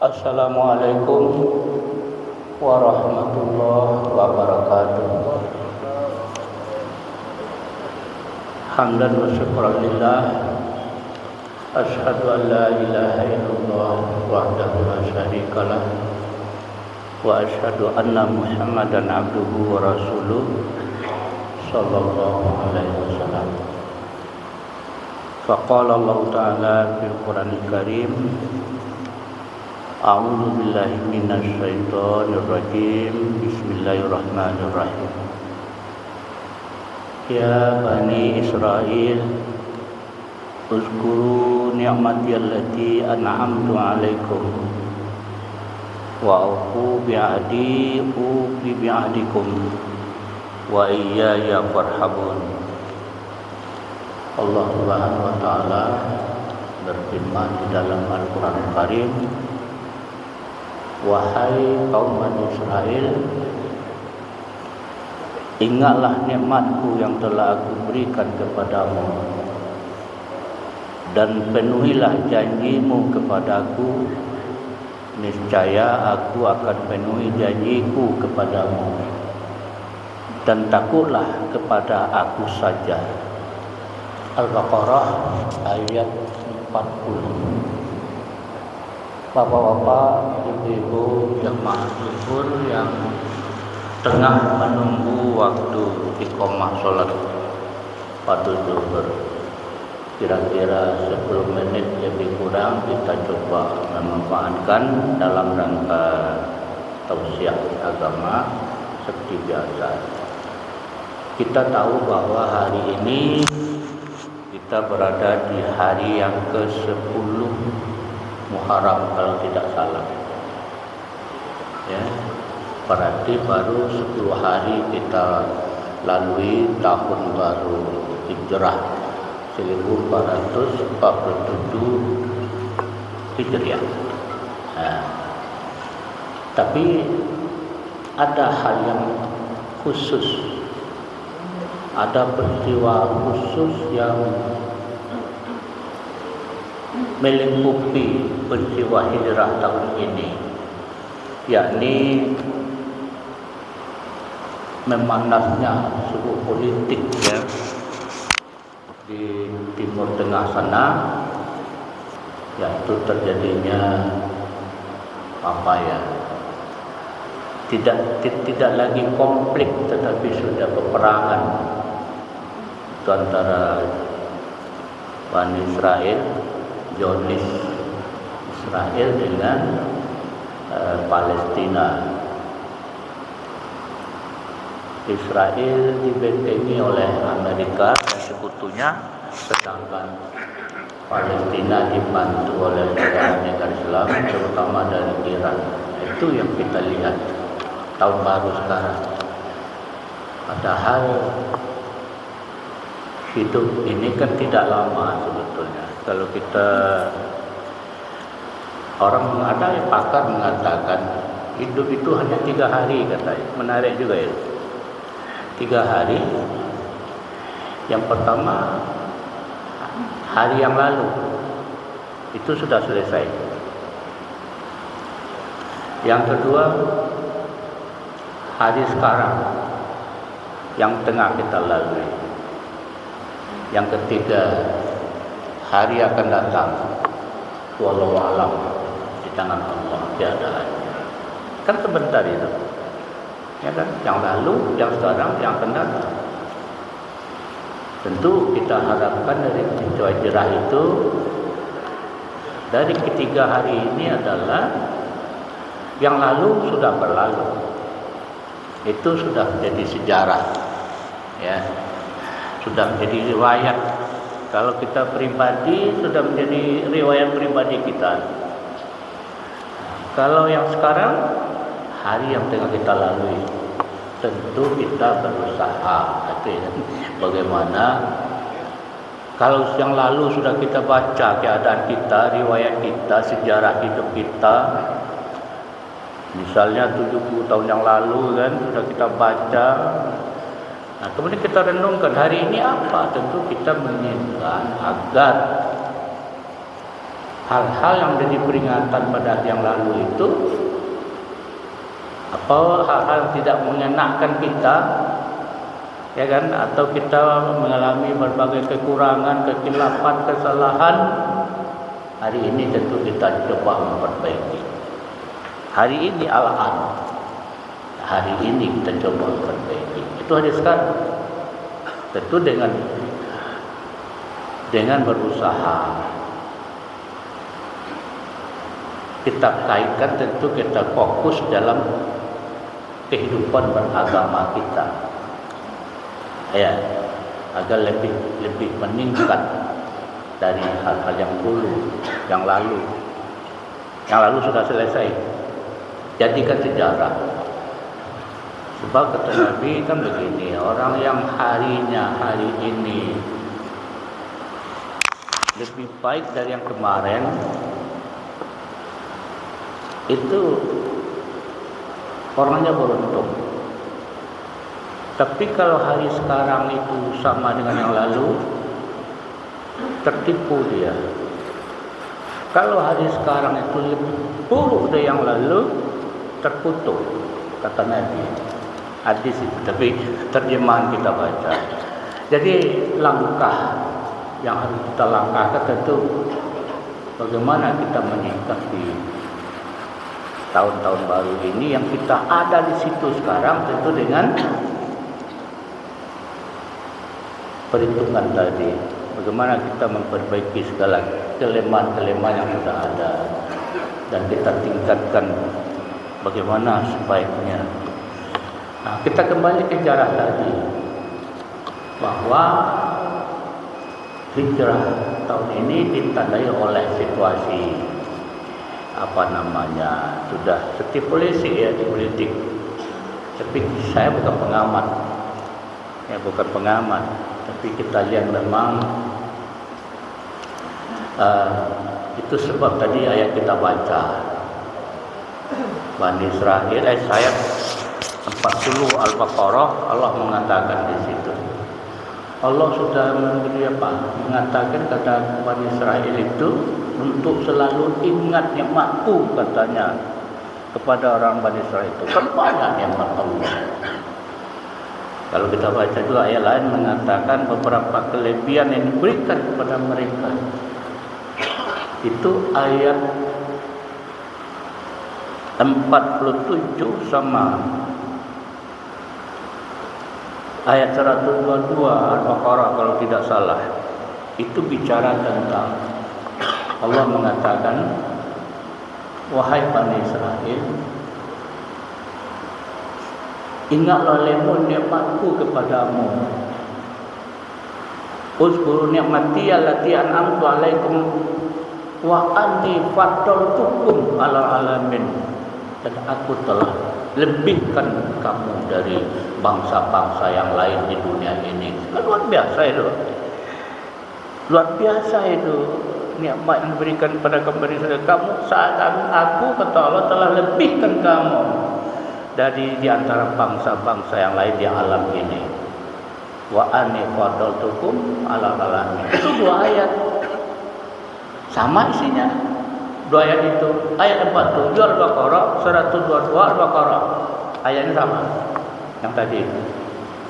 Assalamualaikum warahmatullahi wabarakatuh. Hamdan wa syukran lillah. Asyhadu an la ilaha illallah wahdahu la syarika lah. Wa asyhadu anna Muhammadan abduhu wa rasuluh sallallahu alaihi wasallam. Faqala Allah Ta'ala fil Qur'anil Karim, A'udzu billahi minasy syaithanir rajim. Bismillahirrahmanirrahim. Ya Bani Israil, uzkuru ni'mati allati an'amtu 'alaikum wa aufu bi'ahdi ufi bi'ahdikum wa iyaya farhabun. Allah Subhanahu wa taala berfirman di dalam Al-Qur'an Karim, wahai kaum Bani Israel, ingatlah nikmatku yang telah aku berikan kepadamu, dan penuhilah janjimu kepadaku. Niscaya aku akan penuhi janjiku kepadamu, dan takutlah kepada aku saja. Al-Baqarah ayat 40. Bapak-bapak, ibu-ibu, jemaah zuhur yang tengah menunggu waktu iqamah salat fardhu zuhur, kira-kira 10 menit lebih kurang kita coba memanfaatkan dalam rangka tausiah agama seperti biasa. Kita tahu bahwa hari ini kita berada di hari yang ke-10 Muharram kalau tidak salah. Ya, berarti baru 10 hari kita lalui tahun baru Hijrah 1447 Hijriah. Tapi ada hal yang khusus, ada peristiwa khusus yang melingkupi peristiwa hijrah tahun ini, yakni memanasnya suhu politik ya di Timur Tengah sana, yaitu terjadinya tidak lagi konflik tetapi sudah peperangan itu antara Bani Israel, Zionis Israel dengan Palestina. Israel dibentengi oleh Amerika dan sekutunya, sedangkan Palestina dibantu oleh negara-negara Islam, terutama dari Iran. Itu yang kita lihat tahun baru sekarang. Padahal hidup ini kan tidak lama sebetulnya. Kalau kita, ada pakar mengatakan hidup itu hanya 3 hari katanya. Menarik juga ya. 3 hari. Yang pertama, hari yang lalu itu sudah selesai. Yang kedua, hari sekarang yang tengah kita lalui. Yang ketiga, hari akan datang. Wallahu a'lam, di tangan Allah keadaannya. Kan sebentar itu. Ya kan? Yang lalu, yang sekarang, yang akan datang. Tentu kita harapkan dari peristiwa hijrah itu, dari ketiga hari ini adalah yang lalu sudah berlalu. Itu sudah menjadi sejarah, ya, sudah menjadi riwayat. Kalau kita pribadi sudah menjadi riwayat pribadi kita. Kalau yang sekarang, hari yang tengah kita lalui, tentu kita berusaha. Bagaimana kalau yang lalu sudah kita baca keadaan kita, riwayat kita, sejarah hidup kita, misalnya 70 tahun yang lalu kan sudah kita baca. Nah, kemudian kita renungkan hari ini apa? Tentu kita menginginkan agar hal-hal yang menjadi peringatan pada hari yang lalu itu, apa hal-hal yang tidak mengenakkan kita, ya kan, atau kita mengalami berbagai kekurangan, kekilapan, kesalahan, hari ini tentu kita coba memperbaiki. Hari ini al-an, hari ini kita coba memperbaiki. Itu hari sekarang. Tentu dengan berusaha. Kita kaitkan, tentu kita fokus dalam kehidupan beragama kita, ya, agar lebih meningkat dari hal-hal yang dulu, yang lalu sudah selesai. Jadikan sejarah. Sebab kata Nabi kan begini, orang yang harinya hari ini lebih baik dari yang kemarin, itu orangnya beruntung. Tapi kalau hari sekarang itu sama dengan yang lalu, tertipu dia. Kalau hari sekarang itu lebih buruk dari yang lalu, terkutuk, kata Nabi. Hadis itu, tapi terjemahan kita baca. Jadi langkah yang harus kita langkahkan tentu bagaimana kita menyikapi tahun-tahun baru ini yang kita ada di situ sekarang, tentu dengan perhitungan tadi. Bagaimana kita memperbaiki segala kelemahan-kelemahan yang sudah ada, dan kita tingkatkan bagaimana sebaiknya. Nah, kita kembali ke sejarah tadi, bahwa hijrah tahun ini ditandai oleh situasi sudah stipulasi ya di politik. Tapi saya bukan pengamat, tapi kita lihat memang itu sebab tadi ayat kita baca Bani Israel, ayat 40 Al-Baqarah, Allah mengatakan di situ. Allah sudah mengatakan kata Bani Israel itu untuk selalu ingat nikmatku, katanya kepada orang Bani Israel itu. Kan banyak nikmat Allah. Kalau kita baca juga ayat lain mengatakan beberapa kelebihan yang diberikan kepada mereka. Itu ayat 47 sama ayat 122 Al-Baqarah kalau tidak salah. Itu bicara tentang Allah mengatakan, wahai Bani Israel, ingatlah lemu nikmatku kepadamu. Uzkuru nikmati allati an'amtu alaikum wa anni faddaltukum 'alal alamin. Dan aku telah lebihkan kamu dari bangsa-bangsa yang lain di dunia ini. Luar biasa itu. Luar biasa itu nikmat yang diberikan kepada kamu. Saat aku, kata Allah, telah lebihkan kamu dari di antara bangsa-bangsa yang lain di alam ini. Wa anni faddaltukum 'alal alamin. Itu dua ayat. Sama isinya. Dua ayat itu. Ayat 47 Al-Baqarah, 122 Al-Baqarah. Ayatnya sama. Yang tadi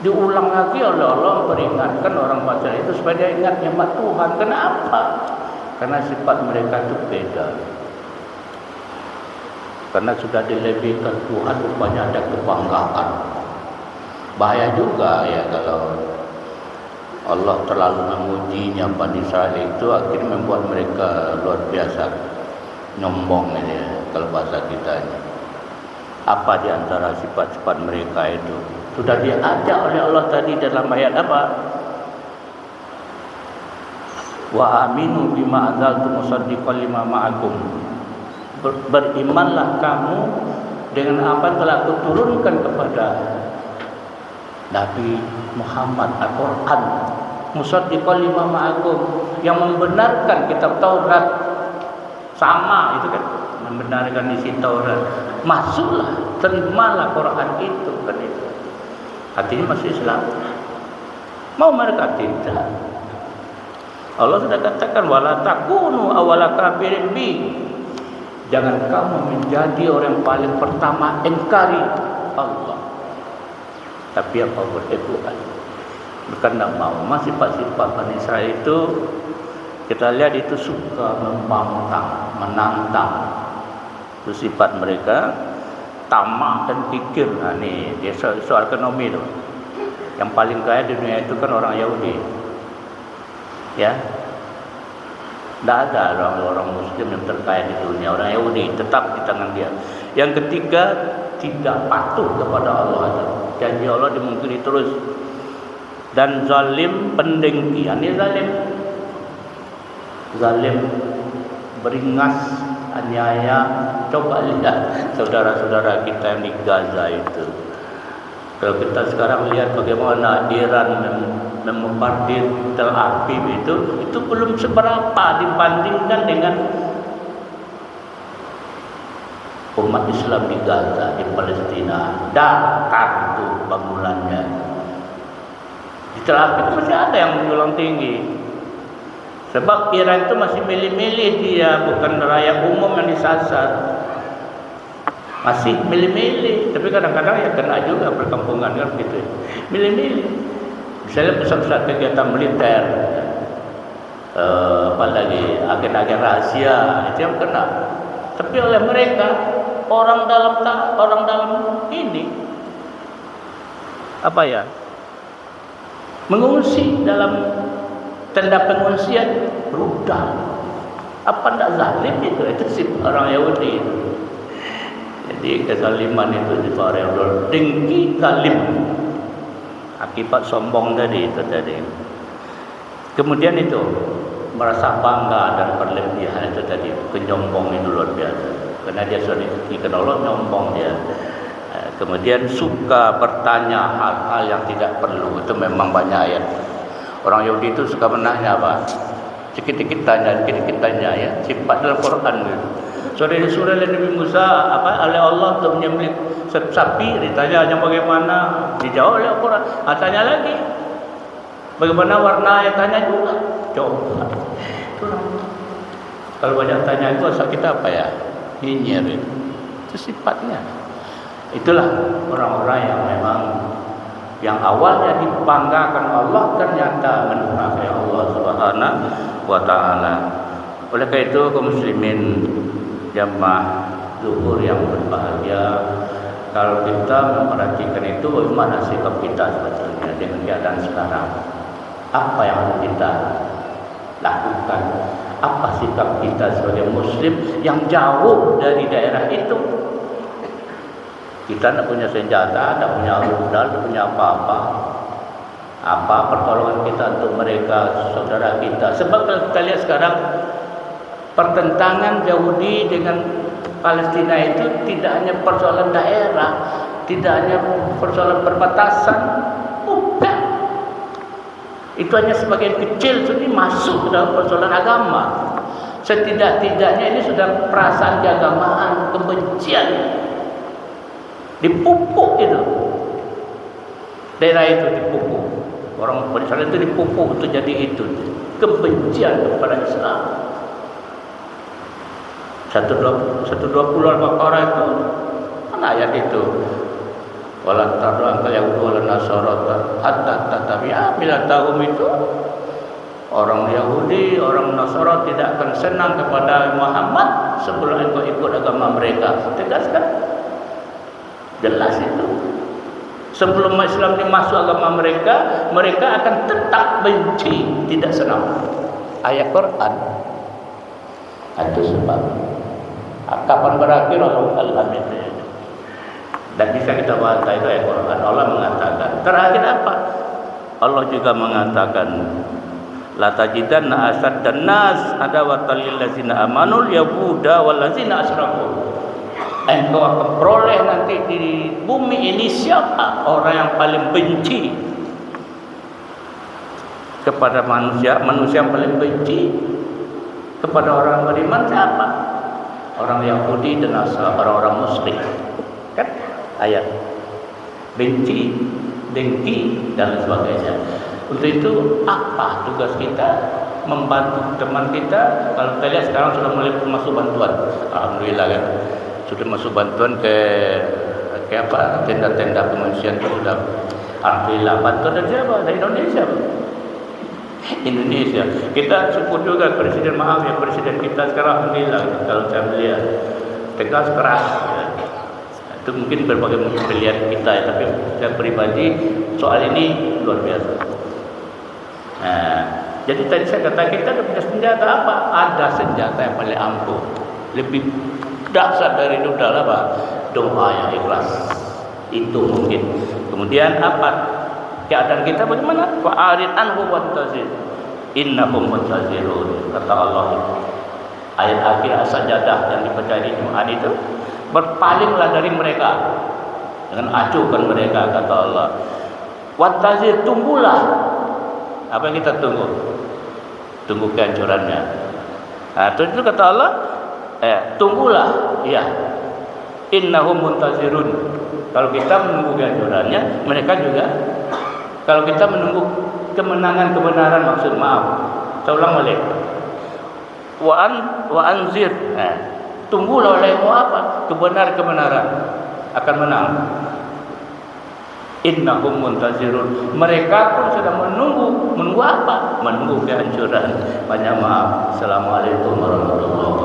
diulang lagi oleh Allah, memperingatkan orang baca itu supaya dia ingat nikmat Tuhan. Kenapa? Karena sifat mereka itu beda. Karena sudah dilebihkan Tuhan, rupanya ada kebanggaan. Bahaya juga ya kalau Allah terlalu memujinya Bani Israel itu, akhirnya membuat mereka luar biasa nyombong ini ya, kalau bahasa kita ini. Apa di antara sifat-sifat mereka itu sudah diajak oleh Allah tadi dalam ayat apa? Wa aminu bima anzaltu musaddiqan lima ma'akum. Berimanlah kamu dengan apa yang telah kuturunkan kepada Nabi Muhammad, Al-Quran, musaddiqan lima ma'akum, yang membenarkan kitab Taurat. Sama itu kan, membenarkan isi Taurat. Masuklah, terimalah Quran itu kan itu. Artinya masuk Islam. Mau mereka tidak. Allah sudah katakan wala takunu awwala kafirin bi. Jangan kamu menjadi orang yang paling pertama engkari Allah. Tapi apa boleh buat? Bukan tak mau. Sifat-sifat Bani Israel itu kita lihat itu suka membangkang, menantang. Itu sifat mereka, tamak dan pikir. Nah ni dia soal ekonomi tu. Yang paling kaya di dunia itu kan orang Yahudi. Ya. Tidak ada orang Muslim yang terkaya di dunia. Orang Yahudi tetap di tangan dia. Yang ketiga, tidak patuh kepada Allah. Janji Allah dimungkiri terus. Dan zalim pendengki. Ini zalim. Zalim beringas, aniaya. Coba lihat saudara-saudara kita yang di Gaza itu. Kalau kita sekarang lihat bagaimana Iran membombardir Tel Aviv itu belum seberapa dibandingkan dengan umat Islam di Gaza, di Palestina. Datar itu bangunannya. Di Tel Aviv itu masih ada yang menjulang tinggi. Sebab Iran itu masih milih-milih dia, bukan rakyat umum yang disasar. Masih milih-milih, tapi kadang-kadang ya kena juga perkampungan kan gitu. Milih-milih. Misalnya pusat-pusat kegiatan militer, apalagi agen-agen rahasia itu yang kena. Tapi oleh mereka orang dalam ini apa ya? Mengungsi dalam tenda pengungsian rudal. Apa ndak zalim itu? Itu sih orang Yahudi itu. Jadi kezaliman itu diparah dengki zalim. Akibat sombong tadi itu tadi. Kemudian itu merasa bangga dan berlebihan itu tadi, penyombong itu luar biasa. Karena dia sudah ditinggikan Allah, nyombong dia. Kemudian suka bertanya hal-hal yang tidak perlu. Itu memang banyak ayat. Orang Yahudi itu suka menanya apa? Sedikit-sedikit tanya ya. Sifat dalam Quran gitu. Surah Nabi Musa oleh Allah untuk menyembelih sapi, ditanya yang bagaimana, dijawab oleh Al-Quran. Tanya lagi, bagaimana warna, yang tanya juga. Coba. Kalau banyak tanya itu asal kita apa ya? Nyinyir. Itu sifatnya. Itulah orang-orang yang memang yang awalnya dibanggakan Allah ternyata mendurhakai Allah Subhanahu wa taala. Oleh karena itu kaum muslimin jamaah zuhur yang berbahagia, kalau kita memperhatikan itu bagaimana sikap kita sebetulnya dengan keadaan sekarang. Apa yang harus kita lakukan? Apa sikap kita sebagai muslim yang jauh dari daerah itu? Kita tidak punya senjata, tidak punya rudal, tidak punya apa-apa. Apa pertolongan kita untuk mereka, saudara kita? Sebab kalau kita lihat sekarang pertentangan Yahudi dengan Palestina itu tidak hanya persoalan daerah, tidak hanya persoalan perbatasan, bukan. Itu hanya sebagian kecil sudah masuk ke dalam persoalan agama. Setidak-tidaknya ini sudah perasaan keagamaan, kebencian dipupuk itu. Daerah itu dipupuk. Orang Palestina itu dipupuk untuk jadi itu. Kebencian kepada Islam. 120 Al-Baqarah itu mana ayat itu? Wala tardu angkal Yahudi wala Nasara hatta tatabi'a millatahum itu. Orang Yahudi, orang Nasara tidak akan senang kepada Muhammad sebelum engkau ikut agama mereka. Tegaskan. Jelas itu. Sebelum Islam dimasuk agama mereka, mereka akan tetap benci, tidak senang. Ayat Quran. Itu sebab. Kapan berakhir Allah itu. Dan bisa kita baca itu ayat Quran. Allah mengatakan. Terakhir apa? Allah juga mengatakan. La tajidanna asaddan nas adawatan lil ladzina amanul yahuda wal ladzina asyraku. Engkau akan peroleh nanti di bumi ini siapa orang yang paling benci kepada manusia yang paling benci kepada orang beriman siapa? Orang Yahudi dan orang-orang Muslim. Kan ayat benci, dengki dan sebagainya. Untuk itu apa tugas kita? membantu teman kita. Kalau kita lihat sekarang sudah mulai masuk bantuan, alhamdulillah kan, sudah masuk bantuan ke apa, tenda-tenda pengungsian itu sudah, alhamdulillah. Bantuan dari siapa? Dari Indonesia. Indonesia. Kita syukur juga presiden, maaf ya, presiden kita sekarang alhamdulillah, kalau saya melihat tegas keras ya. Itu mungkin berbagai pilihan kita ya, tapi saya pribadi soal ini luar biasa. Nah, jadi tadi saya kata kita ada punya senjata apa? Ada senjata yang paling ampuh, lebih dahsyat dari itu adalah apa? Doa yang ikhlas. Itu mungkin. Kemudian apa? Keadaan kita bagaimana? Fa'arid anhu wantazir. Innahum muntazirun. Kata Allah. Ayat akhir as-sajdah yang dibaca di Jumat itu, berpalinglah dari mereka, jangan acuhkan mereka, kata Allah. Wantazir, tunggulah. Apa yang kita tunggu? Tunggu kehancurannya. Nah, itu kata Allah, tunggulah, ya. Innahum muntazirun. Kalau kita menunggu kehancurannya, mereka juga. Kalau kita menunggu kemenangan kebenaran, maksud maaf. Saya ulang balik. Wa anzir. Tunggulah olehmu apa? Kebenaran akan menang. Innahum muntazirun. Mereka pun sedang menunggu. Menunggu apa? Menunggu kehancuran. Banyak maaf. Assalamualaikum warahmatullahi wabarakatuh.